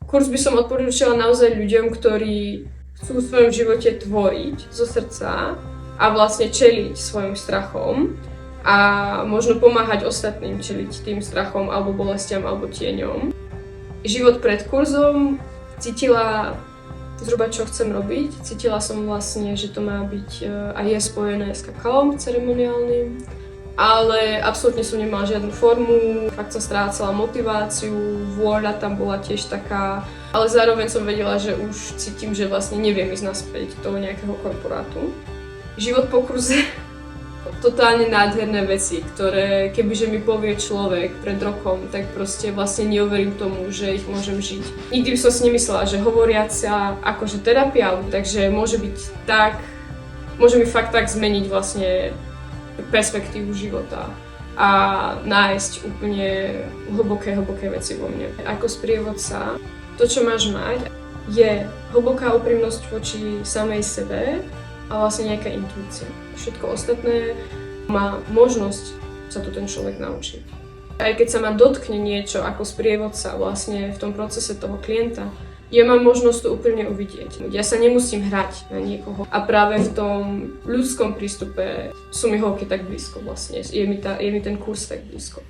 Kurz by som odporúčala naozaj ľuďom, ktorí chcú v svojom živote tvoriť zo srdca a vlastne čeliť svojim strachom a možno pomáhať ostatným čeliť tým strachom alebo bolestiam alebo tieňom. Život pred kurzom cítila zhruba čo chcem robiť. Cítila som vlastne, že to má byť a je spojené s kakaom ceremoniálnym, ale absolútne som nemala žiadnu formu, fakt som strácala motiváciu, vôľa tam bola tiež taká, ale zároveň som vedela, že už cítim, že vlastne neviem ísť naspäť do nejakého korporátu. Život po kurze, totálne nádherné veci, ktoré kebyže mi povie človek pred rokom, tak proste vlastne neuverím tomu, že ich môžem žiť. Nikdy by som si nemyslela, že hovoriaca akože terapia, takže môže byť tak, môže mi fakt tak zmeniť vlastne perspektívu života a nájsť úplne hlboké veci vo mne. Ako sprievodca, to čo máš mať je hlboká úprimnosť voči samej sebe a vlastne nejaká intuícia. Všetko ostatné má možnosť sa to ten človek naučiť. Aj keď sa ma dotkne niečo ako sprievodca vlastne v tom procese toho klienta, ja mám možnosť to úplne uvidieť. Ja sa nemusím hrať na niekoho. A práve v tom ľudskom prístupe sú mi holky tak blízko vlastne. Je mi ten kurz tak blízko.